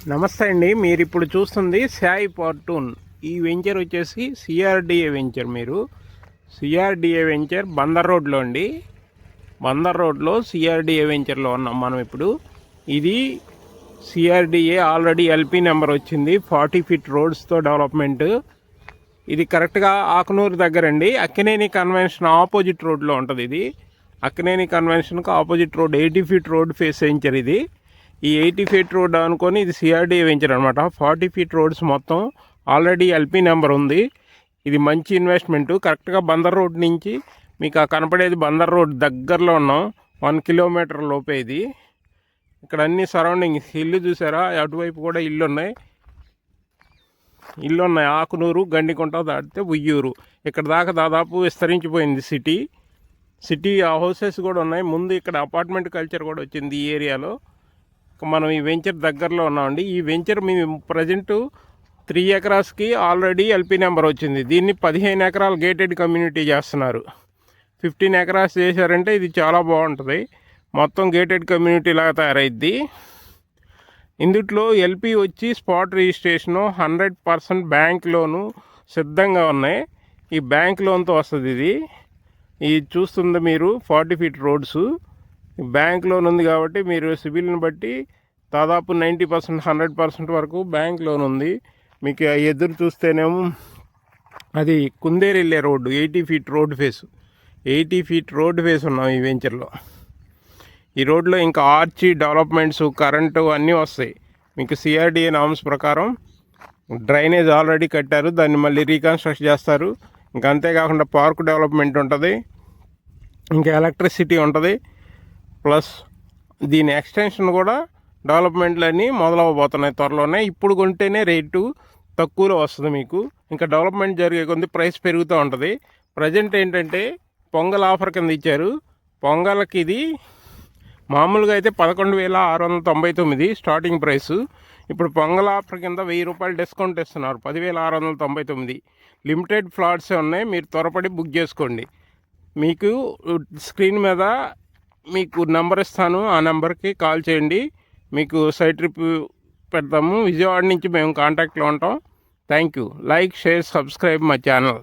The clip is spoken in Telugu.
నమస్తే అండి. మీరు ఇప్పుడు చూస్తుంది సాయి ఫార్టూన్. ఈ వెంచర్ వచ్చేసి సిఆర్డిఏ వెంచర్. మీరు సిఆర్డిఏ వెంచర్ బందర్ రోడ్లో అండి. బందర్ రోడ్లో సిఆర్డిఏ వెంచర్లో ఉన్నాం మనం ఇప్పుడు. ఇది సిఆర్డిఏ ఆల్రెడీ ఎల్పి నెంబర్ వచ్చింది. 40 ఫీట్ రోడ్స్తో డెవలప్మెంట్. ఇది కరెక్ట్గా ఆకునూరు దగ్గర అండి. అక్కినేని కన్వెన్షన్ ఆపోజిట్ రోడ్లో ఉంటుంది. ఇది అక్కినేని కన్వెన్షన్కి opposite road 80 feet road phase venture. ఇది ఈ 80 ఫీట్ రోడ్ అనుకొని ఇది సిఆర్డిఏ వెంచర్ అనమాట. 40 ఫీట్ రోడ్స్ మొత్తం ఆల్రెడీ ఎల్పి నెంబర్ ఉంది. ఇది మంచి ఇన్వెస్ట్మెంటు. కరెక్ట్గా బందర్ రోడ్ నుంచి మీకు ఆ కనపడేది బందర్ రోడ్ దగ్గరలో ఉన్నాం. 1 కిలోమీటర్ లోపే ఇది. ఇక్కడ అన్ని సరౌండింగ్స్ ఇల్లు చూసారా, అటువైపు కూడా ఇల్లు ఉన్నాయి. ఆకునూరు, గండికుంట దాటితే ఉయ్యూరు. ఇక్కడ దాకా దాదాపు విస్తరించిపోయింది సిటీ హౌసెస్ కూడా ఉన్నాయి. ముందు ఇక్కడ అపార్ట్మెంట్ కల్చర్ కూడా వచ్చింది ఈ ఏరియాలో. మనం ఈ వెంచర్ దగ్గరలో ఉన్నామండి. ఈ వెంచర్ మేము ప్రజెంటు 3 ఎకరాస్కి ఆల్రెడీ ఎల్పి నెంబర్ వచ్చింది. దీన్ని 15 ఎకరాలు గేటెడ్ కమ్యూనిటీ చేస్తున్నారు. 15 ఎకరాస్ చేశారంటే ఇది చాలా బాగుంటుంది. మొత్తం గేటెడ్ కమ్యూనిటీ లాగా తయారైద్ది. ఇందుట్లో ఎల్పి వచ్చి స్పాట్ రిజిస్ట్రేషను, 100% బ్యాంక్ లోను సిద్ధంగా ఉన్నాయి. ఈ బ్యాంక్ లోన్తో వస్తుంది. ఇది చూస్తుంది మీరు 40 ఫీట్ రోడ్స్ బ్యాంక్ లోన్ ఉంది కాబట్టి మీరు సిబిల్ని బట్టి దాదాపు 90%, 100% వరకు బ్యాంక్ లోన్ ఉంది. మీకు ఎదురు చూస్తేనేమో అది కుందేరెళ్ళే road, 80 feet road face. 80 feet road face ఉన్నాం ఈ వెంచర్లో. ఈ రోడ్లో ఇంకా ఆర్చి, డెవలప్మెంట్స్, కరెంటు అన్నీ వస్తాయి. మీకు సిఆర్డిఏ నామ్స్ ప్రకారం డ్రైనేజ్ ఆల్రెడీ కట్టారు, దాన్ని మళ్ళీ రీకన్స్ట్రక్ట్ చేస్తారు. ఇంకా అంతేకాకుండా పార్క్ డెవలప్మెంట్ ఉంటుంది, ఇంకా ఎలక్ట్రిసిటీ ఉంటుంది. ప్లస్ దీని ఎక్స్టెన్షన్ కూడా డెవలప్మెంట్లన్నీ మొదలవబోతున్నాయి త్వరలోనే. ఇప్పుడు కొంటేనే రేటు తక్కువలో వస్తుంది మీకు. ఇంకా డెవలప్మెంట్ జరిగే కొద్ది ప్రైస్ పెరుగుతూ ఉంటుంది. ప్రజెంట్ ఏంటంటే పొంగల్ ఆఫర్ కింద ఇచ్చారు. పొంగల్కి ఇది మామూలుగా అయితే 11,699 స్టార్టింగ్ ప్రైస్. ఇప్పుడు పొంగల్ ఆఫర్ కింద 1000 రూపాయలు డిస్కౌంట్ ఇస్తున్నారు. 10,699. లిమిటెడ్ ఫ్లాట్సే ఉన్నాయి. మీరు త్వరపడి బుక్ చేసుకోండి. మీకు స్క్రీన్ మీద మీకు నెంబర్ ఇస్తాను, ఆ నెంబర్కి కాల్ చేయండి. మీకు సైట్ ట్రిప్ పెడతాము. విజయవాడ నుంచి మేము కాంటాక్ట్లో ఉంటాం. Thank you. Like, share, subscribe my channel.